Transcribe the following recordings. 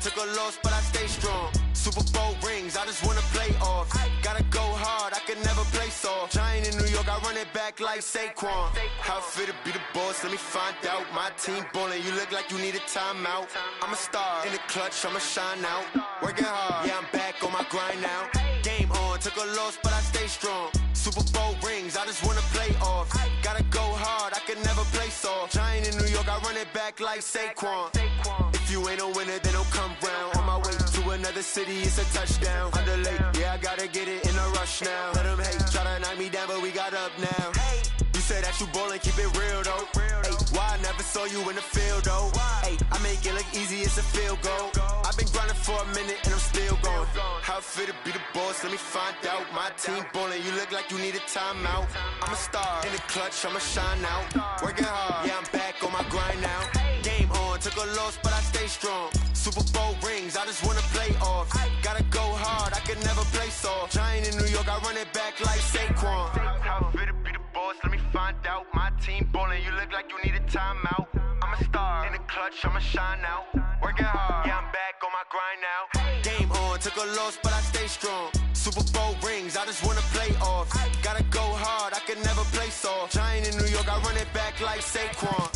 took a loss, but I stay strong. Super Bowl rings, I just wanna play off. Gotta go hard, I can never play soft. Giant in New York, I run it back like Saquon. How it feel to be the boss, let me find out. My team ballin', you look like you need a timeout. I'm a star, in the clutch, I'ma shine out. Working hard, yeah, I'm back on my grind now. Game on, took a loss, but I stay strong. Super Bowl rings, I just wanna play off. Gotta go hard, I can never play soft. Giant in New York, I run it back like Saquon. If you ain't a winner, then don't come round. On my way to another city, it's a touchdown. Underlay, yeah, I gotta get it in a rush now. Let them hate, try to knock me down, but we got up now. You say that you ballin', keep it real though. Ay, why I never saw you in the field though? Ay, I make it look easy, it's a field goal. I've been grinding for a minute and I'm still going. How it feel to be the boss, let me find out. My team ballin', you look like you need a timeout. I'm a star, in the clutch, I'ma shine out. Working hard, yeah, I'm back on my grind now. Game on, took a loss, but I stay strong. Super Bowl rings, I just wanna play off. Gotta go hard, I can never play soft. Giant in New York, I run it back like Saquon. How it feel to be the boss, let me find out. My team ballin', you look like you need a timeout. I'm a star, in the clutch, I'ma shine out. Working hard, yeah, I'm back on my grind now. Game on, took a loss, but I stay strong. Super Bowl rings, I just wanna play off. Gotta go hard, I can never play soft. Giant in New York, I run it back like Saquon.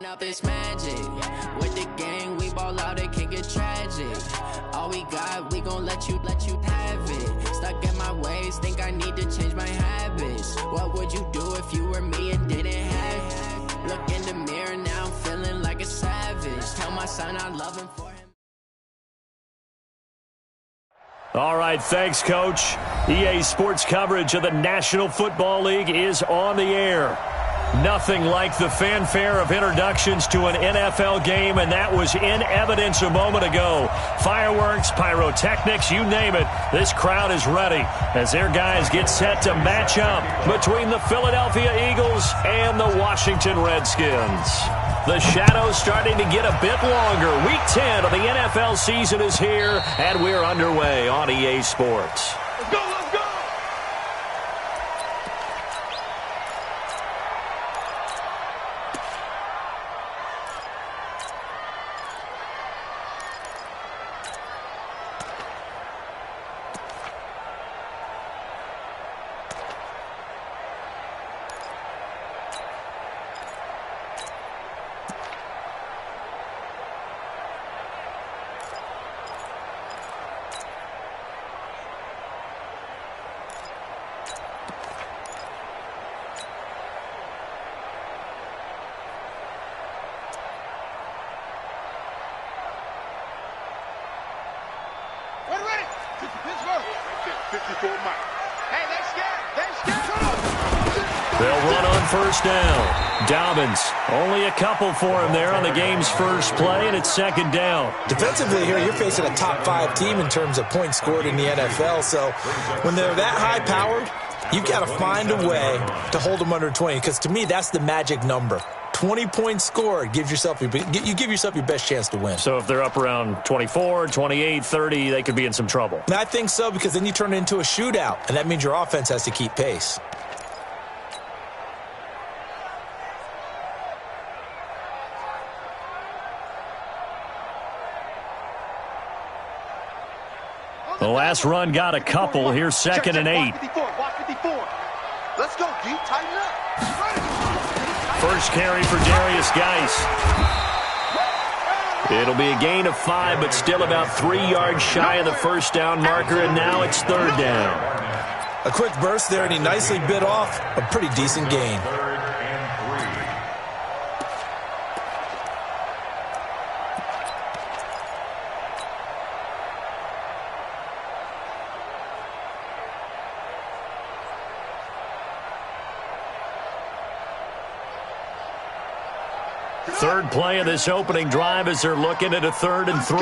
Up it's magic. With the gang, we ball out, it can get tragic. All we got, we gon' let you have it. Stuck in my ways, think I need to change my habits. What would you do if you were me and didn't have it? Look in the mirror, now I'm feeling like a savage. Tell my son I love him for him. All right, thanks, Coach. EA Sports coverage of the National Football League is on the air. Nothing like the fanfare of introductions to an NFL game, and that was in evidence a moment ago. Fireworks, pyrotechnics, you name it. This crowd is ready as their guys get set to match up between the Philadelphia Eagles and the Washington Redskins. The shadow's starting to get a bit longer. Week 10 of the NFL season is here, and we're underway on EA Sports. Let's go, let's go! They'll run on first down. Dobbins, only a couple for him there on the game's first play, and it's second down. Defensively here, you're facing a top-5 team in terms of points scored in the NFL, so when they're that high-powered, you've got to find a way to hold them under 20, because to me, that's the magic number. 20 points scored, you give yourself your best chance to win. So if they're up around 24, 28, 30, they could be in some trouble. And I think so, because then you turn it into a shootout, and that means your offense has to keep pace. The last run got a couple. Here's second and 8. Watch 54. Let's go, G. Tighten up. First carry for Darius Geis. It'll be a gain of 5, but still about 3 yards shy of the first down marker, and now it's third down. A quick burst there, and he nicely bit off a pretty decent gain. Third play of this opening drive as they're looking at a 3rd and 3.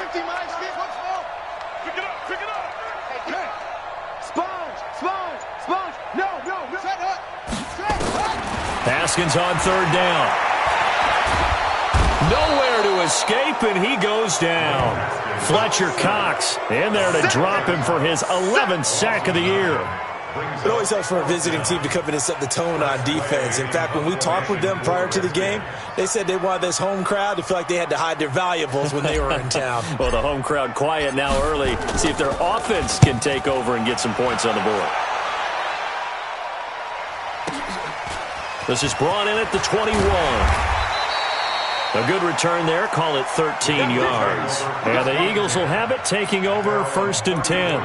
Empty my stick. What's more? Pick it up. Pick it up. Hey. Sponge. No. Set up. Haskins on third down. Nowhere to escape, and he goes down. Fletcher Cox in there to drop him for his 11th sack of the year. It always helps for a visiting team to come in and set the tone on defense. In fact, when we talked with them prior to the game, they said they wanted this home crowd to feel like they had to hide their valuables when they were in town. Well, the home crowd quiet now early. See if their offense can take over and get some points on the board. This is brought in at the 21. A good return there. Call it 13 yards. And the Eagles will have it, taking over 1st and 10.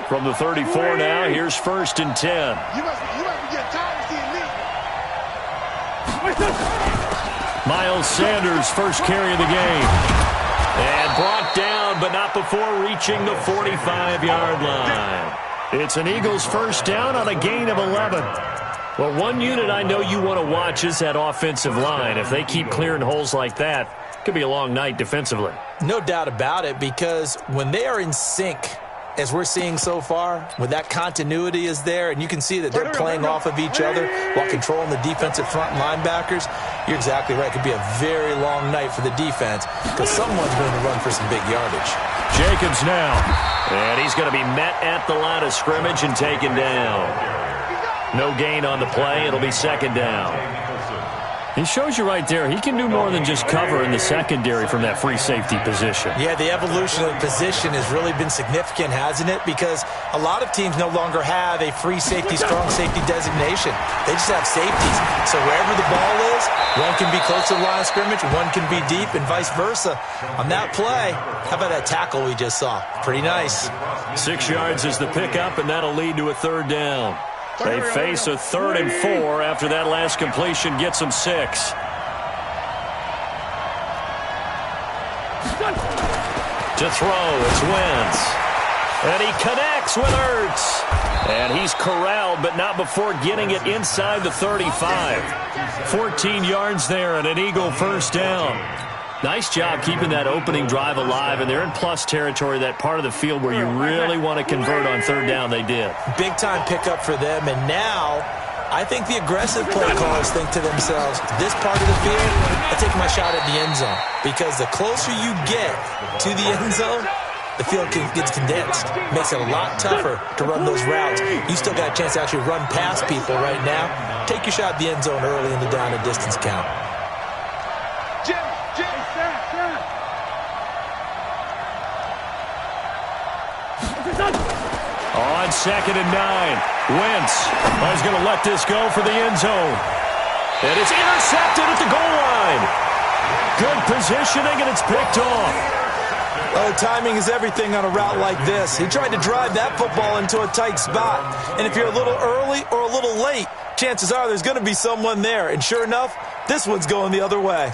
From the 34 now, here's 1st and 10. You must be getting tired of seeing me. Miles Sanders, first carry of the game. And brought down, but not before reaching the 45-yard line. It's an Eagles first down on a gain of 11. Well, one unit I know you want to watch is that offensive line. If they keep clearing holes like that, it could be a long night defensively. No doubt about it, because when they are in sync, as we're seeing so far, when that continuity is there, and you can see that they're playing off of each other while controlling the defensive front linebackers, you're exactly right. It could be a very long night for the defense because someone's going to run for some big yardage. Jacobs now, and he's going to be met at the line of scrimmage and taken down. No gain on the play. It'll be 2nd down. He shows you right there, he can do more than just cover in the secondary from that free safety position. Yeah, the evolution of the position has really been significant, hasn't it? Because a lot of teams no longer have a free safety, strong safety designation. They just have safeties. So wherever the ball is, one can be close to the line of scrimmage, one can be deep, and vice versa. On that play, how about that tackle we just saw? Pretty nice. 6 yards is the pickup, and that'll lead to a 3rd down. They face a 3rd and 4 after that last completion gets them 6. To throw, it's Wentz. And he connects with Ertz. And he's corralled, but not before getting it inside the 35. 14 yards there and an Eagle first down. Nice job keeping that opening drive alive, and they're in plus territory, that part of the field where you really want to convert on 3rd down. They did. Big-time pickup for them, and now I think the aggressive play callers think to themselves, this part of the field, I take my shot at the end zone, because the closer you get to the end zone, the field gets condensed. Makes it a lot tougher to run those routes. You still got a chance to actually run past people right now. Take your shot at the end zone early in the down and distance count. On 2nd and 9, Wentz is going to let this go for the end zone. And it's intercepted at the goal line. Good positioning, and it's picked off. Oh, timing is everything on a route like this. He tried to drive that football into a tight spot. And if you're a little early or a little late, chances are there's going to be someone there. And sure enough, this one's going the other way.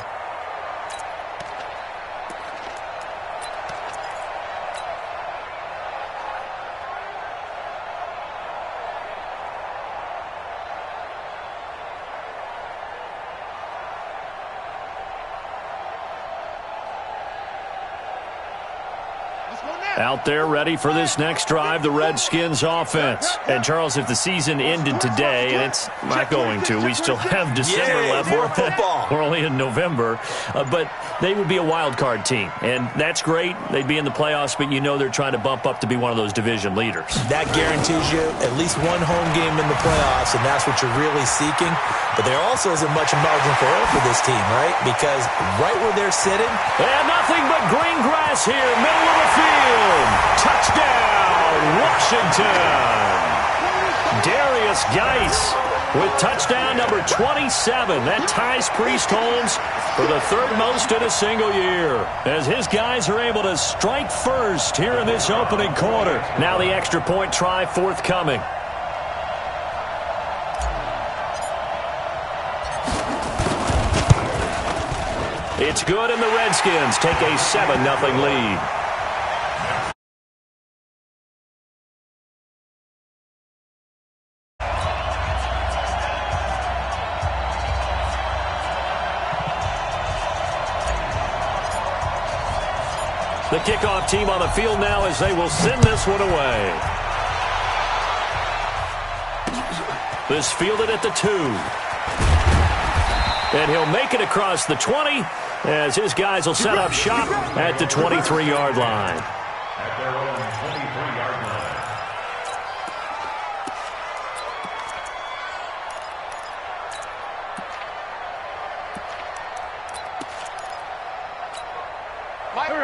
Out there ready for this next drive, the Redskins offense. And, Charles, if the season ended today, and it's not going to, we still have December left. More football. We're only in November. But they would be a wild card team. And that's great. They'd be in the playoffs, but you know they're trying to bump up to be one of those division leaders. That guarantees you at least one home game in the playoffs, and that's what you're really seeking. But there also isn't much margin for error for this team, right? Because right where they're sitting. And nothing but green grass here, middle of the field. Touchdown, Washington. Darius Geis with touchdown number 27. That ties Priest Holmes for the 3rd most in a single year, as his guys are able to strike first here in this opening quarter. Now the extra point try forthcoming. It's good, and the Redskins take a 7-0 lead. The kickoff team on the field now as they will send this one away. This fielded at the 2. And he'll make it across the 20 as his guys will set up shop at the 23-yard line. At their own 23-yard line.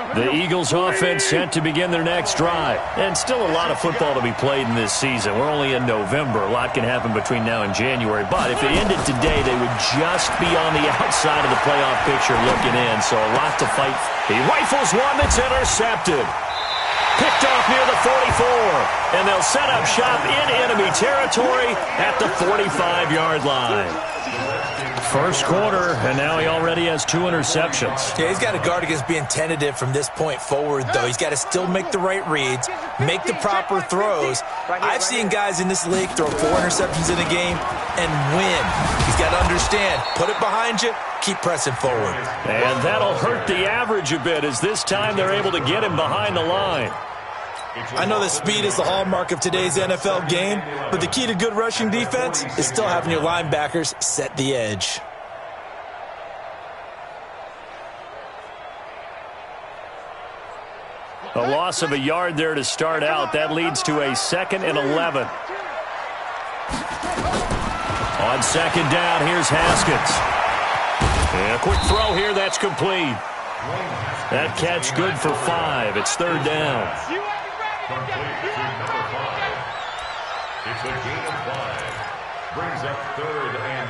The Eagles offense set to begin their next drive. And still a lot of football to be played in this season. We're only in November. A lot can happen between now and January. But if it ended today, they would just be on the outside of the playoff picture looking in. So a lot to fight. He rifles one that's intercepted. Picked off near the 44. And they'll set up shop in enemy territory at the 45-yard line. First quarter, and now he already has 2 interceptions. Yeah, he's got to guard against being tentative from this point forward, though. He's got to still make the right reads, make the proper throws. I've seen guys in this league throw 4 interceptions in a game and win. He's got to understand, put it behind you, keep pressing forward. And that'll hurt the average a bit as this time they're able to get him behind the line. I know that speed is the hallmark of today's NFL game, but the key to good rushing defense is still having your linebackers set the edge. A loss of a yard there to start out. That leads to a 2nd and 11. On second down, here's Haskins. And a quick throw here, that's complete. That catch good for 5. It's 3rd down. It's a gain of 5. Brings up 3rd and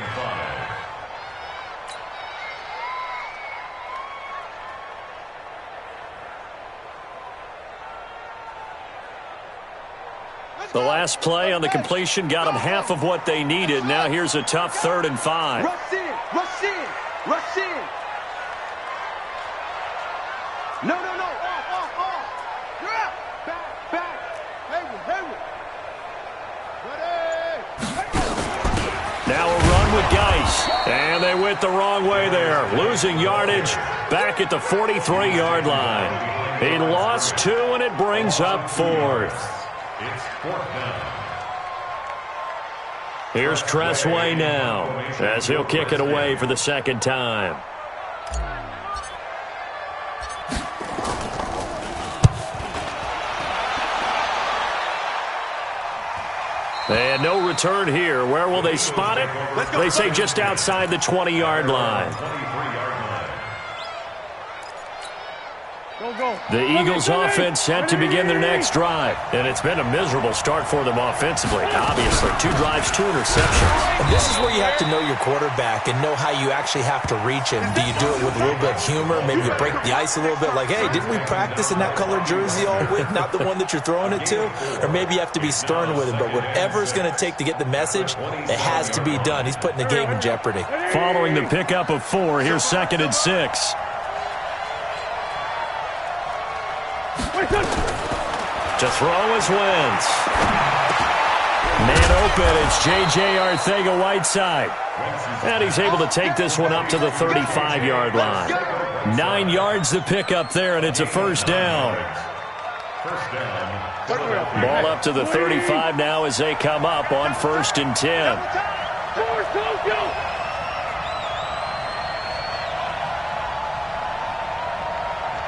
5. The last play on the completion got them half of what they needed. Now here's a tough 3rd and 5. Rush in, rush in, rush in. No. Off. You're out. Back. Hayward. Ready. Now a run with Geis. And they went the wrong way there. Losing yardage back at the 43-yard line. He lost 2, and it brings up 4th. It's 4th down. Here's Tressway now as he'll kick it away for the 2nd time. And no return here. Where will they spot it? They say just outside the 20-yard line. The Eagles offense set to begin their next drive. And it's been a miserable start for them offensively. Obviously, 2 drives, 2 interceptions. And this is where you have to know your quarterback and know how you actually have to reach him. Do you do it with a little bit of humor? Maybe you break the ice a little bit like, hey, didn't we practice in that colored jersey all week? Not the one that you're throwing it to? Or maybe you have to be stern with him. But whatever it's going to take to get the message, it has to be done. He's putting the game in jeopardy. Following the pickup of 4, here's 2nd and 6. To throw is Wentz. Man open, it's J.J. Arcega-Whiteside. And he's able to take this one up to the 35-yard line. 9 yards to pick up there, and it's a 1st down. Ball up to the 35 now as they come up on 1st and 10.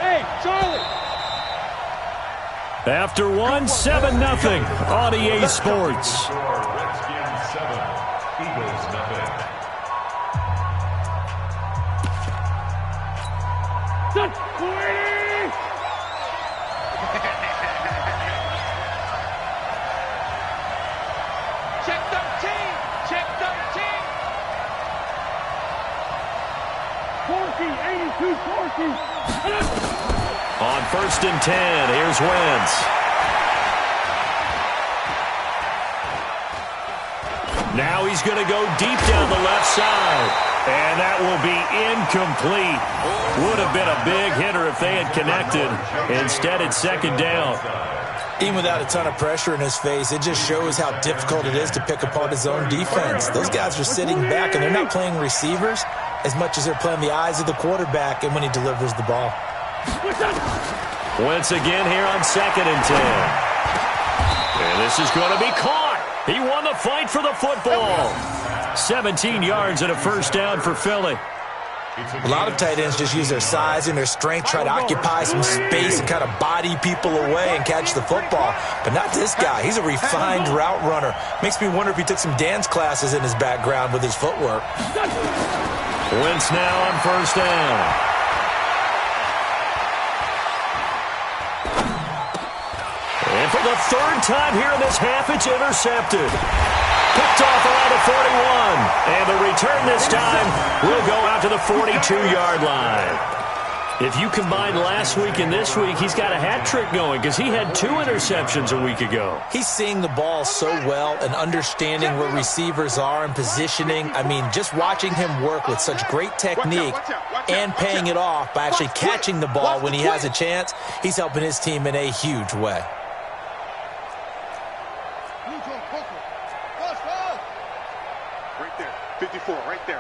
Hey, Charlie. After 1, 7-0 on EA Sports. Redskins 7, Eagles nothing. Check 13. 82, 40. On 1st and 10, here's Wentz. Now he's going to go deep down the left side. And that will be incomplete. Would have been a big hitter if they had connected. Instead, it's 2nd down. Even without a ton of pressure in his face, it just shows how difficult it is to pick apart his own defense. Those guys are sitting back, and they're not playing receivers as much as they're playing the eyes of the quarterback and when he delivers the ball. Wentz again here on 2nd and 10. And this is going to be caught. He won the fight for the football. 17 yards and a first down for Philly. A lot of tight ends just use their size and their strength, try to occupy some space and kind of body people away and catch the football. But not this guy. He's a refined route runner. Makes me wonder if he took some dance classes in his background with his footwork. Wentz now on first down. And for the third time here in this half, it's intercepted. Picked off around the 41. And the return this time will go out to the 42-yard line. If you combine last week and this week, he's got a hat trick going because he had 2 interceptions a week ago. He's seeing the ball so well and understanding where receivers are and positioning. I mean, just watching him work with such great technique and paying it off by actually catching the ball when he has a chance, he's helping his team in a huge way.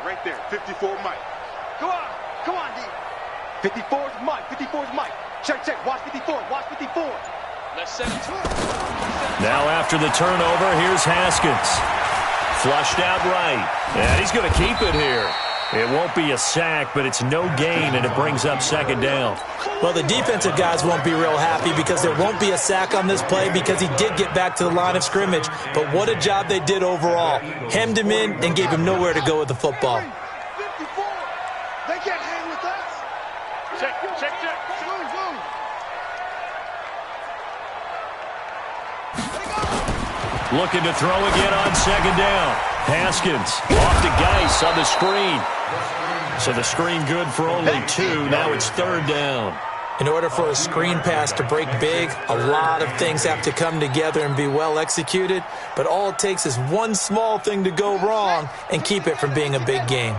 Right there. 54 Mike. Come on, D. 54 is Mike. 54 is Mike. Check. Watch 54. Let's set it. Now after the turnover, here's Haskins. Flushed out right. And he's going to keep it here. It won't be a sack, but it's no gain, and it brings up 2nd down. Well, the defensive guys won't be real happy because there won't be a sack on this play because he did get back to the line of scrimmage. But what a job they did overall. Hemmed him in and gave him nowhere to go with the football. 54. They can't hang with us. Check. Move. Looking to throw again on 2nd down. Haskins off to Geis on the screen. So the screen good for only 2. Now it's 3rd down. In order for a screen pass to break big, a lot of things have to come together and be well executed. But all it takes is one small thing to go wrong and keep it from being a big game.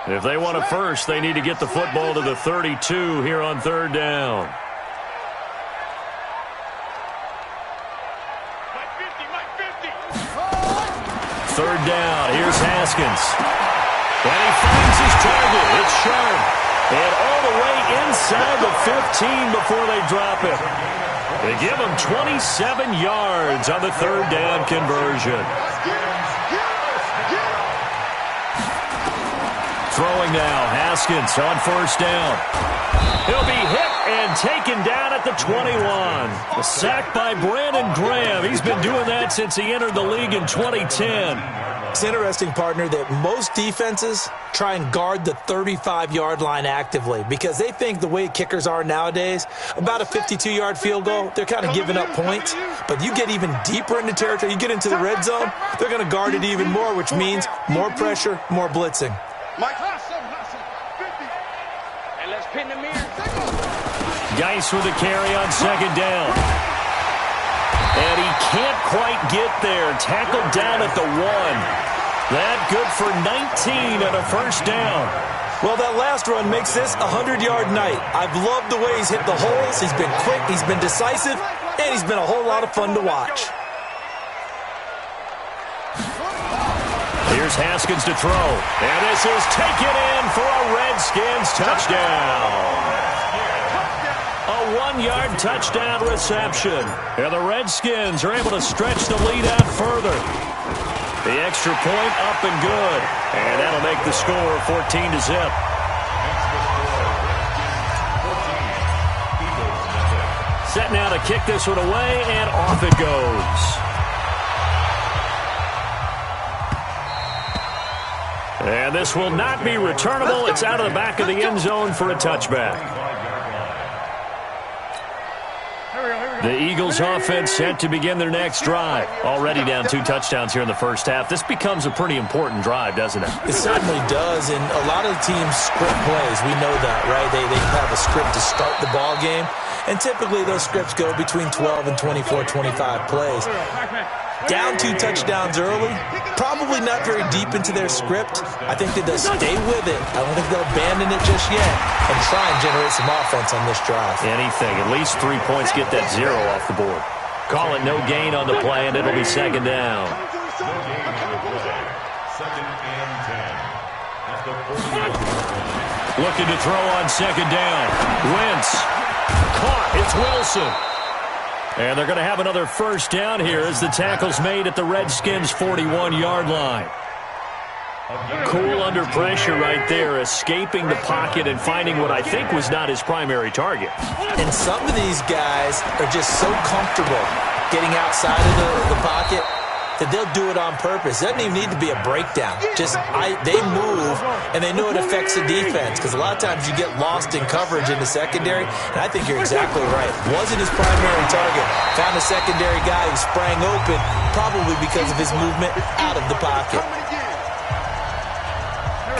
If they want a first, they need to get the football to the 32 here on 3rd down. Third down. Here's Haskins. And he finds his target. It's Sharp. And all the way inside the 15 before they drop it. They give him 27 yards on the 3rd down conversion. Throwing now. Haskins on 1st down. He'll be hit and taken down at the 21. A sack by Brandon Graham. He's been doing that since he entered the league in 2010. It's interesting, partner, that most defenses try and guard the 35-yard line actively because they think the way kickers are nowadays, about a 52-yard field goal, they're kind of giving up points. But you get even deeper into territory, you get into the red zone, they're going to guard it even more, which means more pressure, more blitzing. Geis with a carry on 2nd down. And he can't quite get there. Tackled down at the 1. That good for 19 and a first down. Well, that last run makes this a 100-yard night. I've loved the way he's hit the holes. He's been quick, he's been decisive, and he's been a whole lot of fun to watch. Here's Haskins to throw. And this is taken in for a Redskins touchdown. A 1-yard touchdown reception. And the Redskins are able to stretch the lead out further. The extra point up and good. And that'll make the score 14-0. Set now to kick this one away, and off it goes. And this will not be returnable. It's out of the back of the end zone for a touchback. The Eagles offense set to begin their next drive. Already down 2 touchdowns here in the first half. This becomes a pretty important drive, doesn't it? It certainly does, and a lot of the teams script plays. We know that, right? They have a script to start the ball game, and typically those scripts go between 12 and 24, 25 plays. Down 2 touchdowns early, probably not very deep into their script. I think that they'll stay with it. I don't think they'll abandon it just yet and try and generate some offense on this drive. Anything. At least 3 points get that 0 off the board. Call it no gain on the play, and it'll be 2nd down. 2nd and 10. At the 40. Looking to throw on 2nd down. Wentz Caught. It's Wilson. And they're going to have another first down here as the tackle's made at the Redskins' 41-yard line. Cool under pressure right there, escaping the pocket and finding what I think was not his primary target. And some of these guys are just so comfortable getting outside of the pocket that they'll do it on purpose. It doesn't even need to be a breakdown. They move, and they know it affects the defense, because a lot of times you get lost in coverage in the secondary, and I think you're exactly right. Wasn't his primary target. Found a secondary guy who sprang open, probably because of his movement out of the pocket.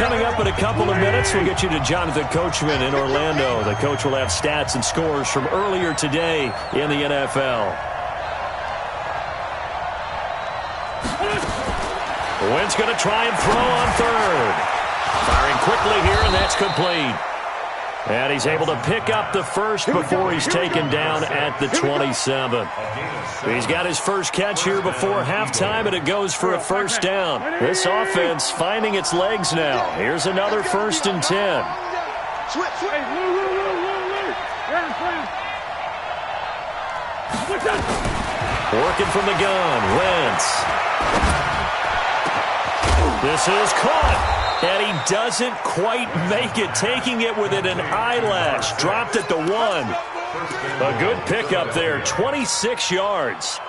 Coming up in a couple of minutes, we'll get you to Jonathan Coachman in Orlando. The coach will have stats and scores from earlier today in the NFL. Wentz going to try and throw on third. Firing quickly here, and that's complete. And he's able to pick up the first before he's taken down at the 27. He's got his first catch here before halftime, and it goes for a first down. This offense finding its legs now. Here's another 1st and 10. Working from the gun, Wentz. This is caught. And he doesn't quite make it, taking it within an eyelash. Dropped at the 1. A good pickup there, 26 yards.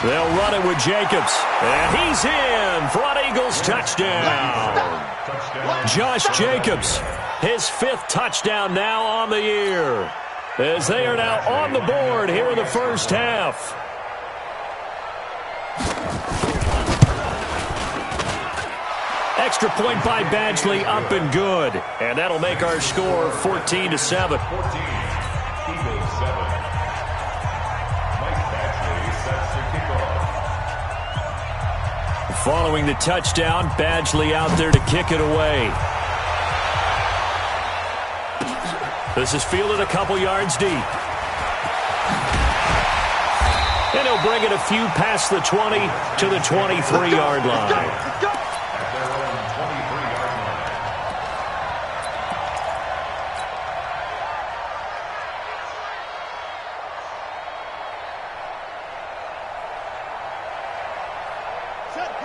They'll run it with Jacobs. And he's in for an Eagles touchdown. Josh Jacobs, his 5th touchdown now on the year, as they are now on the board here in the first half. Extra point by Badgley, up and good. And that'll make our score 14-7. Following the touchdown, Badgley out there to kick it away. This is fielded a couple yards deep. And he'll bring it a few past the 20 to the 23-yard line.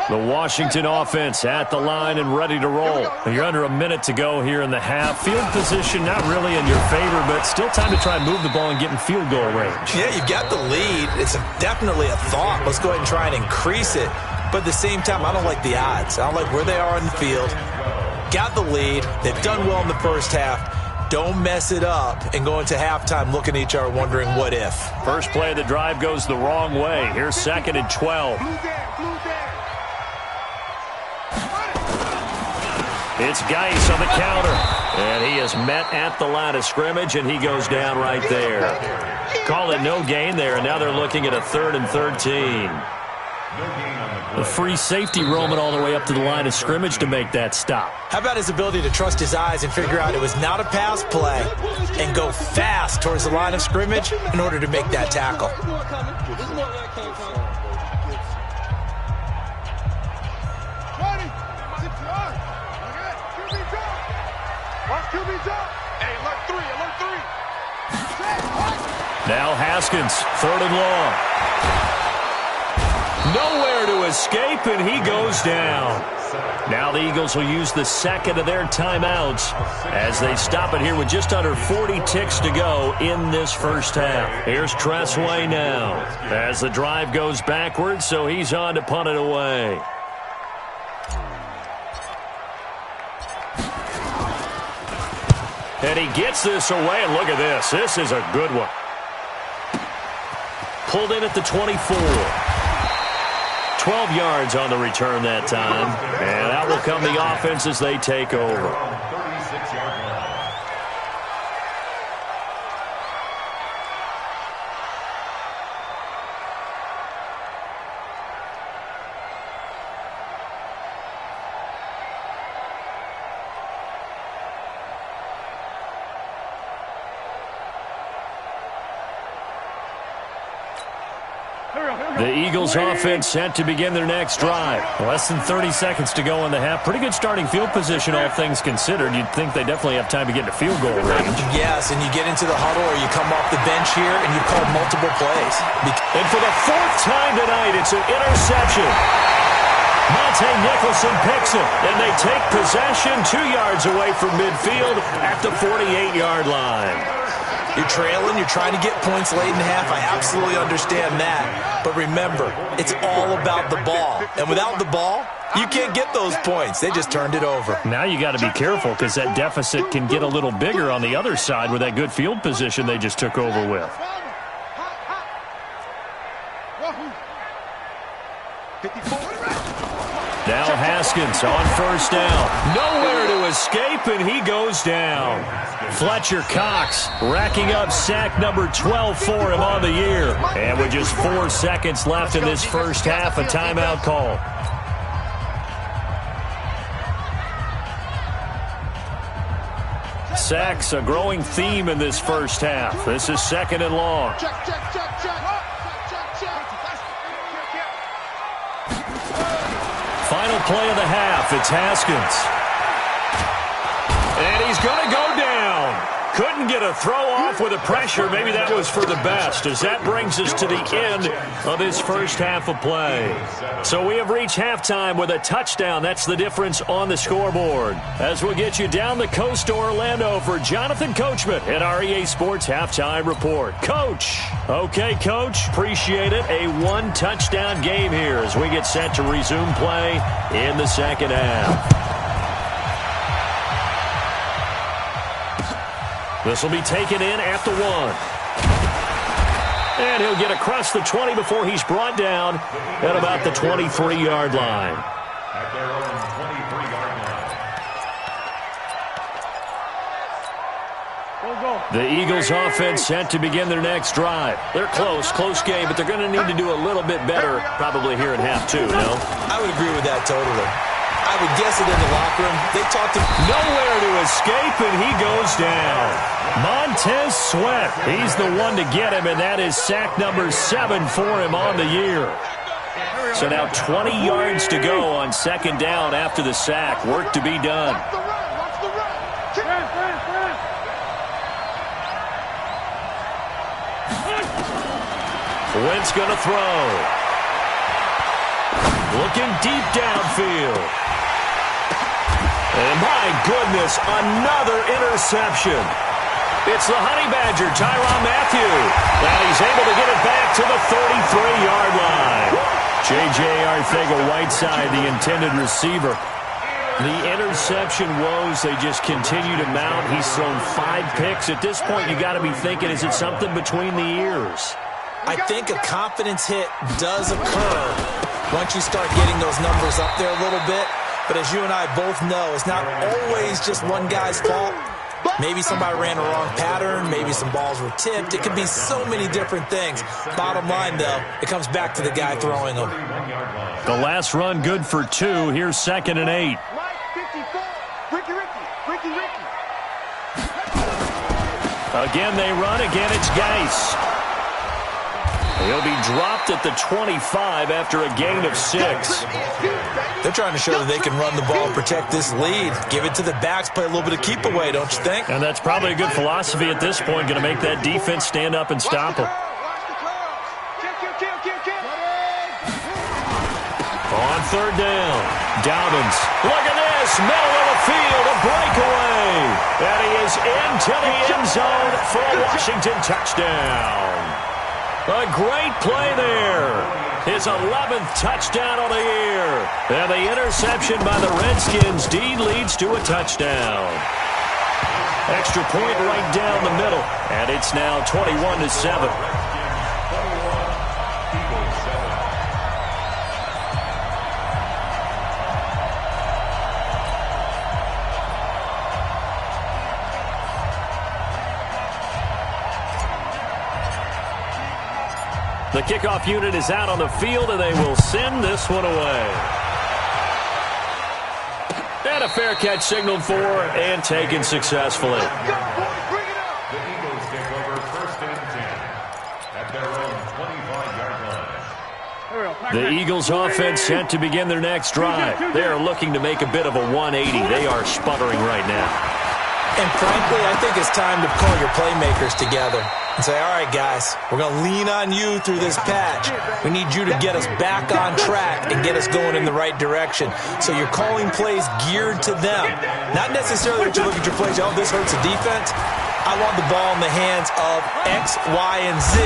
The Washington offense at the line and ready to roll. You're under a minute to go here in the half. Field position not really in your favor, but still time to try and move the ball and get in field goal range. Yeah, you've got the lead. It's definitely a thought. Let's go ahead and try and increase it. But at the same time, I don't like the odds. I don't like where they are on the field. Got the lead. They've done well in the first half. Don't mess it up and go into halftime looking at each other wondering what if. First play of the drive goes the wrong way. Here's 2nd and 12. It's Geis on the counter. And he is met at the line of scrimmage, and he goes down right there. Call it no gain there, and now they're looking at a 3rd and 13. A free safety roaming all the way up to the line of scrimmage to make that stop. How about his ability to trust his eyes and figure out it was not a pass play and go fast towards the line of scrimmage in order to make that tackle? Now Haskins, 3rd and long. Nowhere to escape, and he goes down. Now the Eagles will use the 2nd of their timeouts as they stop it here with just under 40 ticks to go in this first half. Here's Tressway now as the drive goes backwards, so he's on to punt it away. And he gets this away, and look at this. This is a good one. Pulled in at the 24. 12 yards on the return that time. And out will come the offense as they take over. The Eagles offense set to begin their next drive. Less than 30 seconds to go in the half. Pretty good starting field position, all things considered. You'd think they definitely have time to get to field goal range. Yes, and you get into the huddle or you come off the bench here and you call multiple plays. And for the fourth time tonight, it's an interception. Monte Nicholson picks it, and they take possession 2 yards away from midfield at the 48-yard line. You're trailing, you're trying to get points late in half. I absolutely understand that. But remember, it's all about the ball. And without the ball, you can't get those points. They just turned it over. Now you got to be careful because that deficit can get a little bigger on the other side with that good field position they just took over with. Now Haskins on first down. Nowhere to escape, and he goes down. Fletcher Cox racking up sack number 12 for him on the year. And with just 4 seconds left in this first half, a timeout call. Sacks, a growing theme in this first half. This is second and long. Final play of the half, it's Haskins. And he's going to go down. Couldn't get a throw off with the pressure. Maybe that was for the best, as that brings us to the end of this first half of play. So we have reached halftime with a touchdown. That's the difference on the scoreboard. As we'll get you down the coast to Orlando for Jonathan Coachman at our EA Sports Halftime Report. Coach. Okay, Coach. Appreciate it. A one-touchdown game here as we get set to resume play in the second half. This will be taken in at the 1. And he'll get across the 20 before he's brought down at about the 23-yard line. At their own 23-yard line. The Eagles offense set to begin their next drive. They're close game, but they're going to need to do a little bit better probably here in half 2, no? I would agree with that totally. I would guess it in the locker room. They talked to nowhere to escape, and he goes down. Montez Sweat, he's the one to get him, and that is sack number 7 for him on the year. So now 20 yards to go on second down after the sack. Work to be done. Wentz going to throw. Looking deep downfield. And my goodness, another interception. It's the Honey Badger, Tyrann Mathieu. And he's able to get it back to the 33-yard line. J.J. Arcega-Whiteside, the intended receiver. The interception woes, they just continue to mount. He's thrown 5 picks. At this point, you got to be thinking, is it something between the ears? I think a confidence hit does occur once you start getting those numbers up there a little bit. But as you and I both know, it's not always just one guy's fault. Maybe somebody ran a wrong pattern. Maybe some balls were tipped. It could be so many different things. Bottom line, though, it comes back to the guy throwing them. The last run good for 2. Here's second and 8. Again, they run. Again, it's Geis. He'll be dropped at the 25 after a gain of 6. They're trying to show that they can run the ball, protect this lead, give it to the backs, play a little bit of keep away, don't you think? And that's probably a good philosophy at this point, going to make that defense stand up and stop them. On third down, Dobbins. Look at this, middle of the field, a breakaway. And he is into the end zone for a Washington touchdown. A great play there. His 11th touchdown of the year. And the interception by the Redskins deed leads to a touchdown. Extra point right down the middle. And it's now 21-7. The kickoff unit is out on the field, and they will send this one away. And a fair catch signaled for and taken successfully. The Eagles take over first and 10 at their own 25-yard line. The Eagles offense set to begin their next drive. They are looking to make a bit of a 180. They are sputtering right now. And frankly, I think it's time to call your playmakers together and say, all right, guys, we're going to lean on you through this patch. We need you to get us back on track and get us going in the right direction. So you're calling plays geared to them. Not necessarily that you look at your plays, oh, this hurts the defense. I want the ball in the hands of X, Y, and Z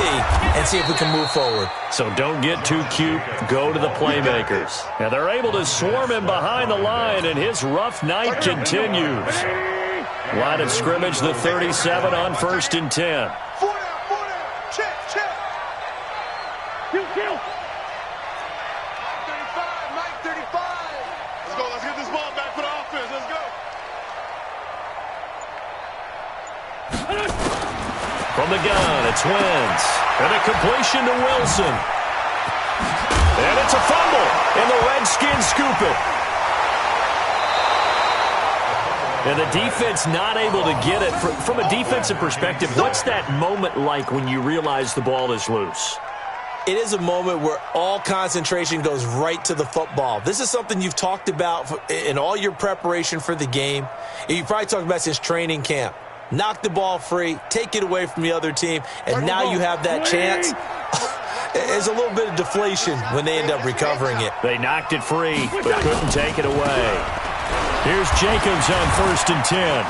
and see if we can move forward. So don't get too cute. Go to the playmakers. And they're able to swarm him behind the line, and his rough night continues. Line of scrimmage, the 37 on 1st and 10. Check. Kill. Mike 35. Let's go. Let's get this ball back for the offense. Let's go. From the gun, it's Wentz. And a completion to Wilson. And it's a fumble. And the Redskins scoop it. And the defense not able to get it. From a defensive perspective, what's that moment like when you realize the ball is loose? It is a moment where all concentration goes right to the football. This is something you've talked about in all your preparation for the game. And you probably talked about since training camp. Knock the ball free, take it away from the other team, and now you have that chance. There's a little bit of deflation when they end up recovering it. They knocked it free, but couldn't take it away. Here's Jacobs on 1st and 10.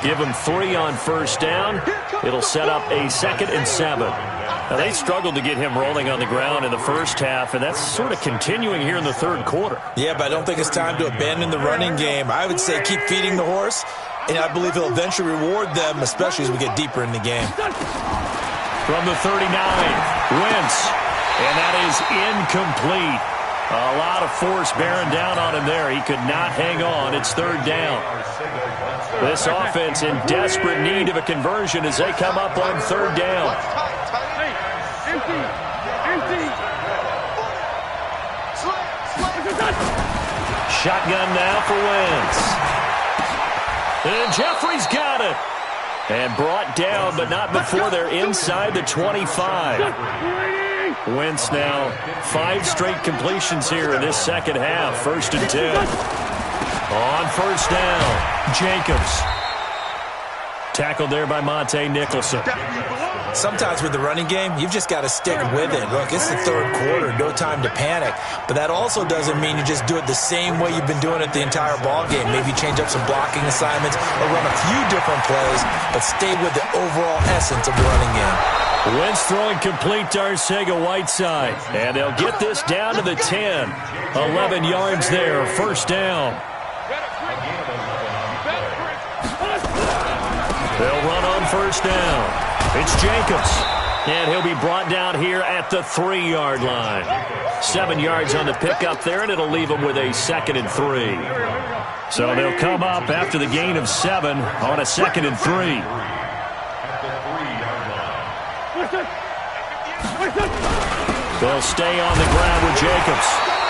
Give him 3 on 1st down. It'll set up a 2nd and 7. Now, they struggled to get him rolling on the ground in the first half, and that's sort of continuing here in the third quarter. Yeah, but I don't think it's time to abandon the running game. I would say keep feeding the horse, and I believe he'll eventually reward them, especially as we get deeper in the game. From the 39, Wentz, and that is incomplete. A lot of force bearing down on him there. He could not hang on. It's 3rd down. This offense in desperate need of a conversion as they come up on 3rd down. Shotgun now for Wentz. And Jeffrey's got it. And brought down, but not before they're inside the 25. Wentz now 5 straight completions here in this second half. 1st and 10. On 1st down, Jacobs. Tackled there by Monte Nicholson. Sometimes with the running game, you've just got to stick with it. Look, it's the 3rd quarter, no time to panic. But that also doesn't mean you just do it the same way you've been doing it the entire ball game. Maybe change up some blocking assignments or run a few different plays, but stay with the overall essence of the running game. Wentz throwing complete to Arcega-Whiteside. And they'll get this down to the 10. 11 yards there, 1st down. They'll run on 1st down. It's Jacobs. And he'll be brought down here at the 3-yard line. 7 yards on the pickup there, and it'll leave him with a 2nd and 3. So they'll come up after the gain of 7 on a 2nd and 3. They'll stay on the ground with Jacobs.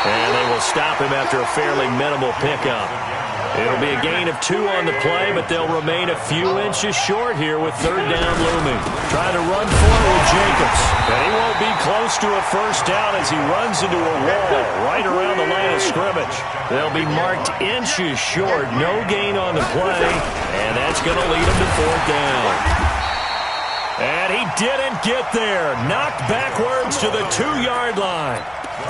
And they will stop him after a fairly minimal pickup. It'll be a gain of 2 on the play, but they'll remain a few inches short here with 3rd down looming. Trying to run forward Jacobs. And he won't be close to a 1st down as he runs into a wall right around the line of scrimmage. They'll be marked inches short. No gain on the play, and that's going to lead him to 4th down. And he didn't get there. Knocked backwards to the 2-yard line.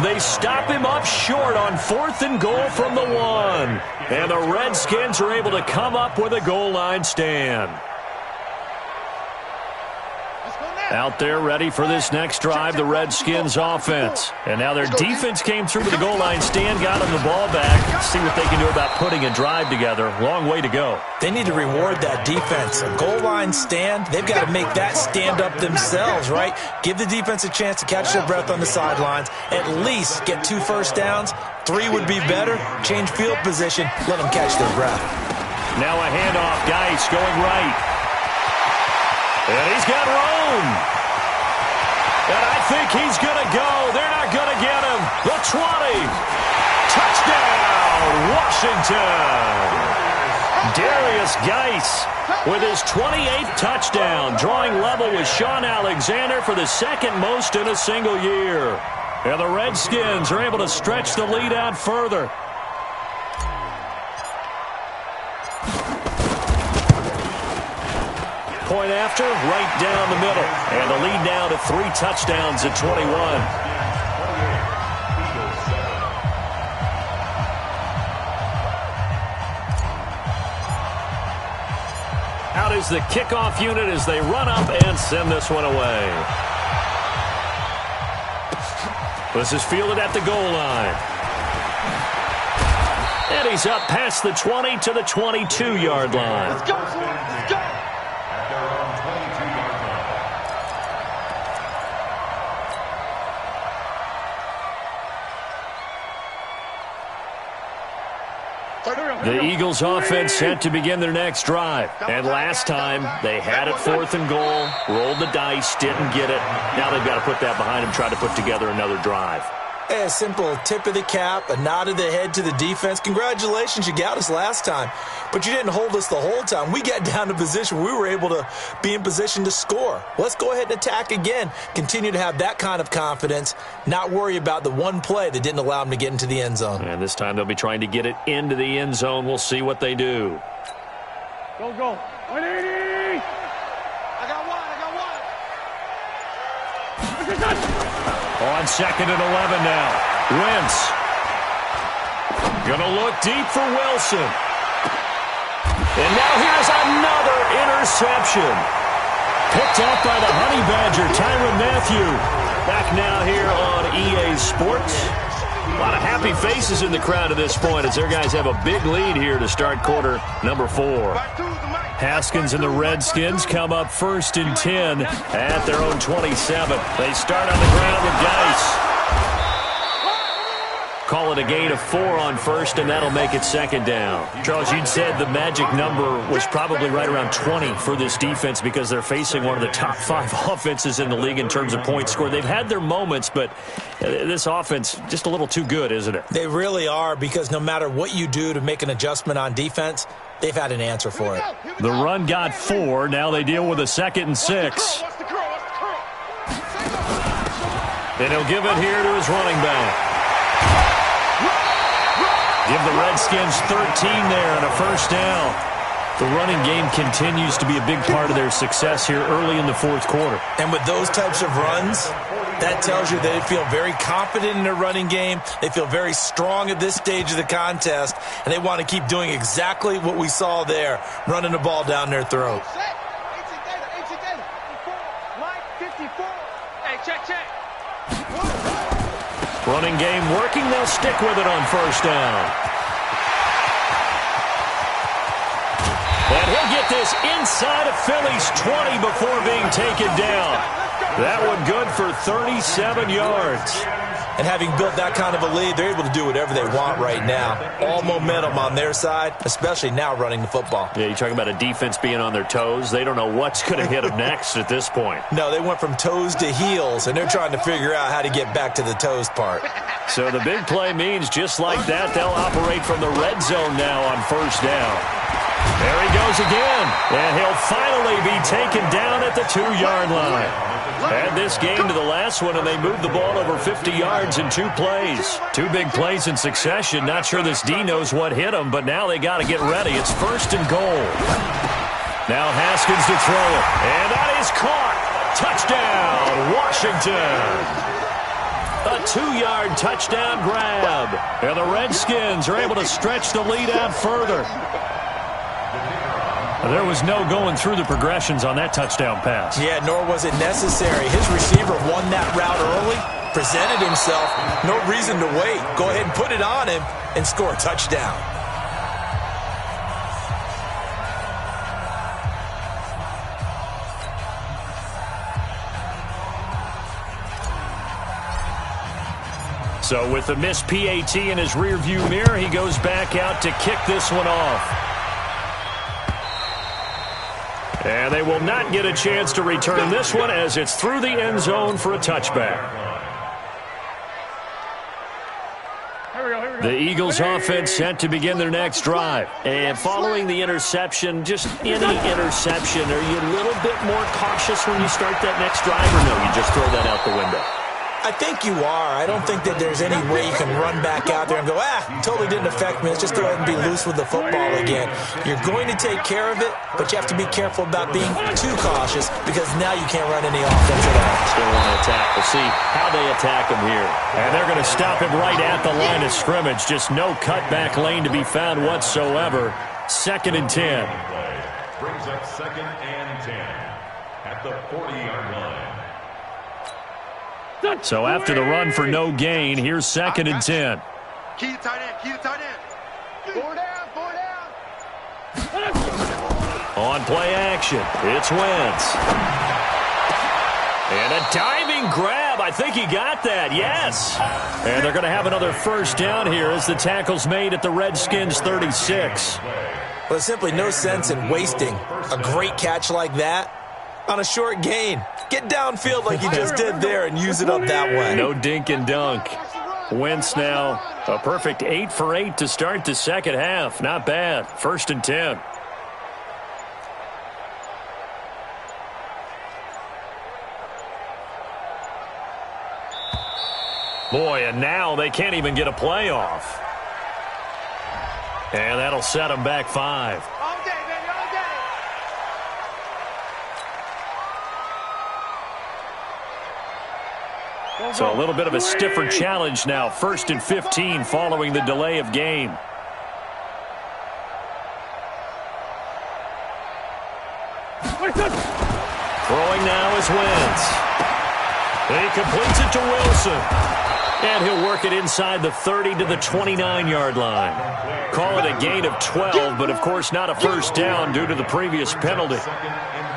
They stop him up short on 4th and goal from the 1. And the Redskins are able to come up with a goal line stand. Out there ready for this next drive, the Redskins offense. And now their defense came through to the goal line stand, got them the ball back. See what they can do about putting a drive together. Long way to go. They need to reward that defense. A goal line stand, they've got to make that stand up themselves, right? Give the defense a chance to catch their breath on the sidelines. At least get 2 first downs. 3 would be better. Change field position. Let them catch their breath. Now a handoff. Geis going right. And he's got room. And I think he's going to go. They're not going to get him. The 20. Touchdown, Washington. Darius Dennis Geis with his 28th touchdown, drawing level with Sean Alexander for the second most in a single year. And the Redskins are able to stretch the lead out further. Point after, right down the middle. And the lead now to 3 touchdowns at 21. Out is the kickoff unit as they run up and send this one away. This is fielded at the goal line. And he's up past the 20 to the 22-yard line. Let's go, let's go. The Eagles offense set to begin their next drive. And last time, they had it 4th and goal, rolled the dice, didn't get it. Now they've got to put that behind them, try to put together another drive. A simple tip of the cap, a nod of the head to the defense. Congratulations, you got us last time. But you didn't hold us the whole time. We got down to position. We were able to be in position to score. Let's go ahead and attack again. Continue to have that kind of confidence. Not worry about the one play that didn't allow them to get into the end zone. And this time they'll be trying to get it into the end zone. We'll see what they do. Go, go. 180. I got one. On 2nd and 11 now. Wentz. Gonna look deep for Wilson. And now here's another interception. Picked up by the Honey Badger, Tyrann Mathieu. Back now here on EA Sports. A lot of happy faces in the crowd at this point as their guys have a big lead here to start quarter number 4. Haskins and the Redskins come up 1st and 10 at their own 27. They start on the ground with Geis. Call it a gain of 4 on 1st, and that'll make it 2nd down. Charles, you'd said the magic number was probably right around 20 for this defense because they're facing one of the top 5 offenses in the league in terms of points scored. They've had their moments, but this offense just a little too good, isn't it? They really are, because no matter what you do to make an adjustment on defense, they've had an answer for it. The run got 4. Now they deal with a 2nd and 6. And he'll give it here to his running back. Give the Redskins 13 there and a 1st down. The running game continues to be a big part of their success here early in the 4th quarter. And with those types of runs, that tells you they feel very confident in their running game. They feel very strong at this stage of the contest, and they want to keep doing exactly what we saw there, running the ball down their throat. Running game working. They'll stick with it on 1st down. And he'll get this inside of Philly's 20 before being taken down. That one good for 37 yards. And having built that kind of a lead, they're able to do whatever they want right now. All momentum on their side, especially now running the football. Yeah, you're talking about a defense being on their toes. They don't know what's going to hit them next at this point. No, they went from toes to heels, and they're trying to figure out how to get back to the toes part. So the big play means just like that, they'll operate from the red zone now on 1st down. There he goes again, and he'll finally be taken down at the 2-yard line. Add this game to the last one, and they moved the ball over 50 yards in 2 plays. 2 big plays in succession. Not sure this D knows what hit him, but now they got to get ready. It's 1st and goal. Now Haskins to throw it, and that is caught. Touchdown, Washington. A 2-yard touchdown grab. And the Redskins are able to stretch the lead out further. There was no going through the progressions on that touchdown pass. Yeah, nor was it necessary. His receiver won that route early, presented himself. No reason to wait. Go ahead and put it on him and score a touchdown. So with the missed PAT in his rearview mirror, he goes back out to kick this one off. And they will not get a chance to return this one as it's through the end zone for a touchback. The Eagles offense set to begin their next drive. And following the interception, just any interception, are you a little bit more cautious when you start that next drive, or no, you just throw that out the window? I think you are. I don't think that there's any way you can run back out there and go, totally didn't affect me. Let's just go ahead and be loose with the football again. You're going to take care of it, but you have to be careful about being too cautious because now you can't run any offense at all. Still want to attack. We'll see how they attack him here. And they're going to stop him right at the line of scrimmage. Just no cutback lane to be found whatsoever. 2nd and 10. Brings up 2nd and 10 at the 40-yard line. So after the run for no gain, here's 2nd and 10. Key to tight end. Key to tight end. 4 down. 4 down. On play action, it's Wentz. And a diving grab. I think he got that, yes. And they're going to have another first down here as the tackle's made at the Redskins 36. Well, there's simply no sense in wasting a great catch like that on a short gain. Get downfield like you just did there and use it up that way. No dink and dunk. Wentz now a perfect 8 for 8 to start the second half. Not bad. 1st and 10. Boy, and now they can't even get a play off. And that'll set them back 5. All day, baby, all day. So a little bit of a stiffer challenge now. 1st and 15 following the delay of game. Throwing now is Wentz. He completes it to Wilson. And he'll work it inside the 30 to the 29-yard line. Call it a gain of 12, but of course not a first down due to the previous penalty.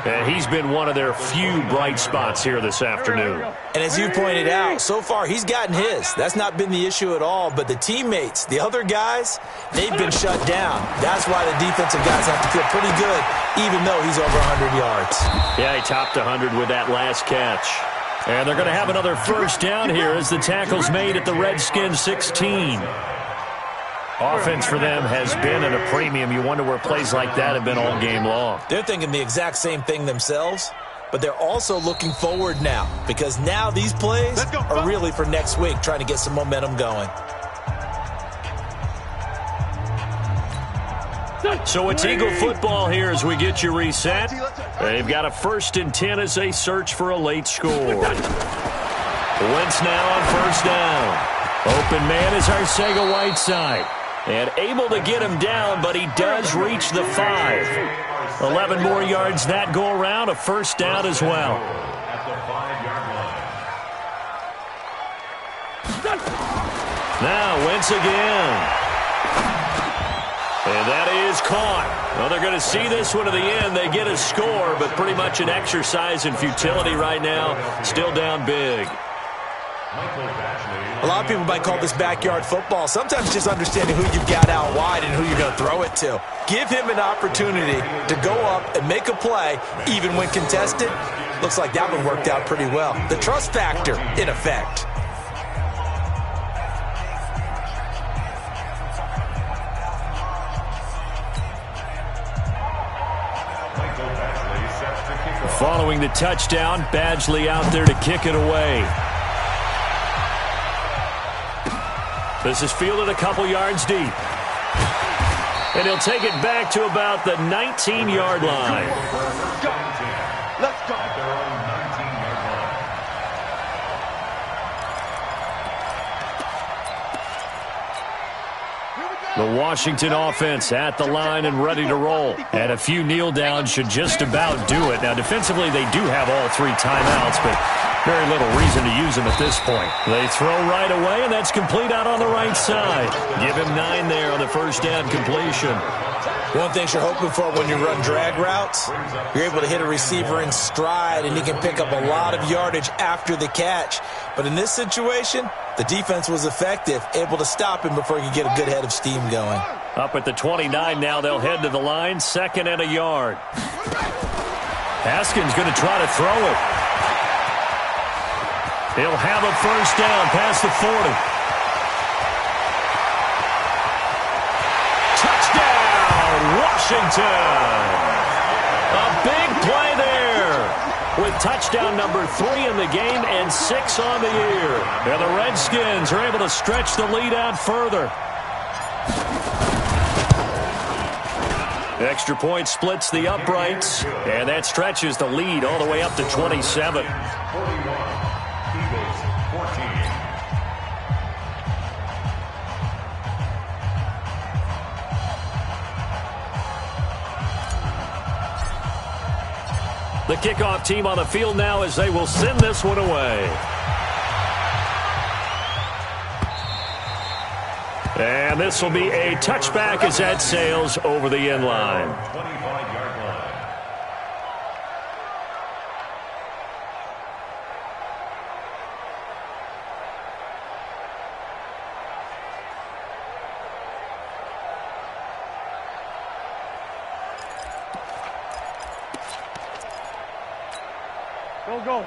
And he's been one of their few bright spots here this afternoon. And as you pointed out, so far he's gotten his. That's not been the issue at all. But the teammates, the other guys, they've been shut down. That's why the defensive guys have to feel pretty good, even though he's over 100 yards. Yeah, he topped 100 with that last catch. And they're going to have another first down here as the tackle's made at the Redskins 16. Offense for them has been at a premium. You wonder where plays like that have been all game long. They're thinking the exact same thing themselves, but they're also looking forward now because now these plays are really for next week, trying to get some momentum going. So it's Eagle football here as we get you reset. They've got a 1st and 10 as they search for a late score. Wentz now on 1st down. Open man is Arcega-Whiteside. And able to get him down, but he does reach the 5. 11 more yards that go around, a first down as well. Now Wentz again. And that is caught. Well, they're going to see this one to the end. They get a score, but pretty much an exercise in futility right now. Still down big. A lot of people might call this backyard football. Sometimes just understanding who you've got out wide and who you're going to throw it to. Give him an opportunity to go up and make a play, even when contested. Looks like that one worked out pretty well. The trust factor, in effect. Following the touchdown, Badgley out there to kick it away. This is fielded a couple yards deep. And he'll take it back to about the 19-yard line. Let's go. The Washington offense at the line and ready to roll. And a few kneel downs should just about do it. Now, defensively, they do have all 3 timeouts, but very little reason to use them at this point. They throw right away, and that's complete out on the right side. Give him 9 there on the first down completion. One thing you're hoping for when you run drag routes, you're able to hit a receiver in stride, and he can pick up a lot of yardage after the catch. But in this situation, the defense was effective, able to stop him before he could get a good head of steam going. Up at the 29 now, they'll head to the line, 2nd and a yard. Haskins going to try to throw it. He'll have a first down past the 40. Washington. A big play there with touchdown number 3 in the game and 6 on the year. And the Redskins are able to stretch the lead out further. Extra point splits the uprights, and that stretches the lead all the way up to 27. 41, Eagles 14. The kickoff team on the field now as they will send this one away. And this will be a touchback as that sails over the end line. 25-yard line.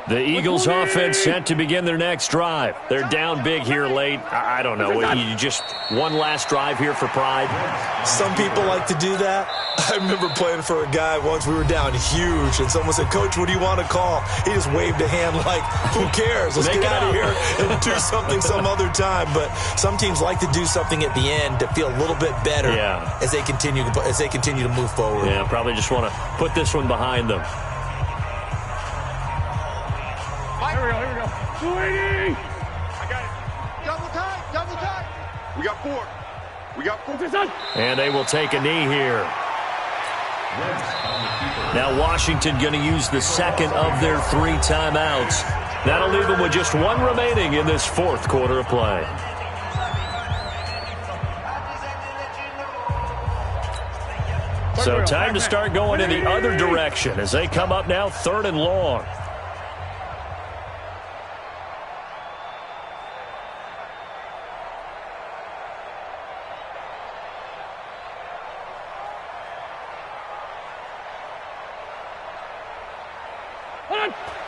The Eagles offense set to begin their next drive. They're down big here late. I don't know. You just one last drive here for pride? Some people like to do that. I remember playing for a guy once. We were down huge, and someone said, "Coach, what do you want to call?" He just waved a hand like, who cares? Let's get out of here and do something some other time. But some teams like to do something at the end to feel a little bit better as they continue to move forward. Yeah, probably just want to put this one behind them. Here we go. 280. I got it. Double time. We got 4. And they will take a knee here. Now Washington going to use the second of their 3 timeouts. That'll leave them with just 1 remaining in this 4th quarter of play. So time to start going in the other direction as they come up now 3rd and long.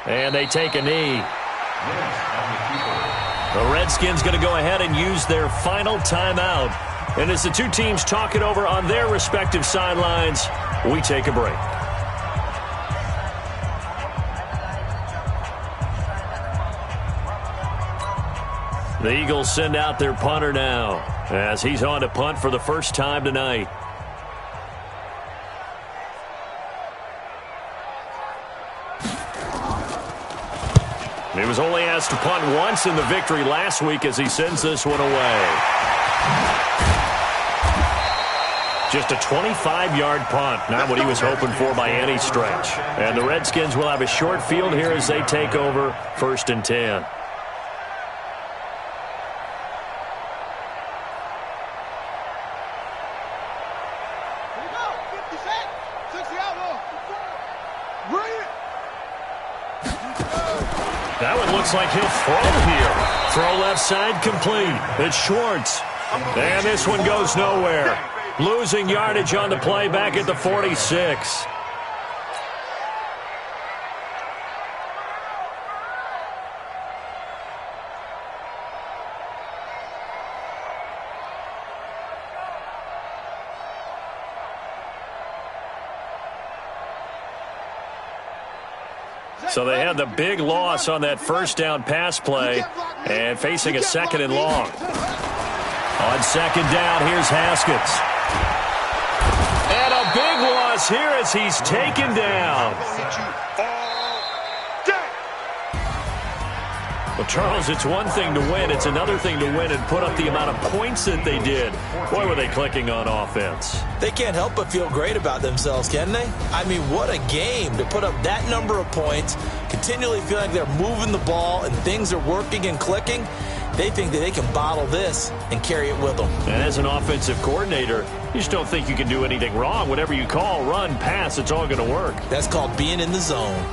And they take a knee. The Redskins going to go ahead and use their final timeout. And as the two teams talk it over on their respective sidelines, we take a break. The Eagles send out their punter now as he's on to punt for the first time tonight. He was only asked to punt once in the victory last week as he sends this one away. Just a 25-yard punt, not what he was hoping for by any stretch. And the Redskins will have a short field here as they take over 1st and 10. That one looks like he'll throw here. Throw left side complete. It's Schwartz. And this one goes nowhere. Losing yardage on the play back at the 46. So they had the big loss on that first down pass play and facing a 2nd and long. On 2nd down, here's Haskins. And a big loss here as he's taken down. Well, Charles, it's one thing to win. It's another thing to win and put up the amount of points that they did. Boy, were they clicking on offense. They can't help but feel great about themselves, can they? I mean, what a game to put up that number of points, continually feel like they're moving the ball and things are working and clicking. They think that they can bottle this and carry it with them. And as an offensive coordinator, you just don't think you can do anything wrong. Whatever you call, run, pass, it's all going to work. That's called being in the zone.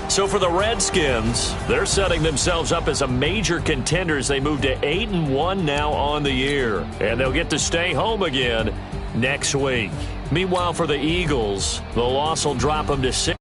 So for the Redskins, they're setting themselves up as a major contender as they move to 8-1 now on the year. And they'll get to stay home again next week. Meanwhile, for the Eagles, the loss will drop them to 6.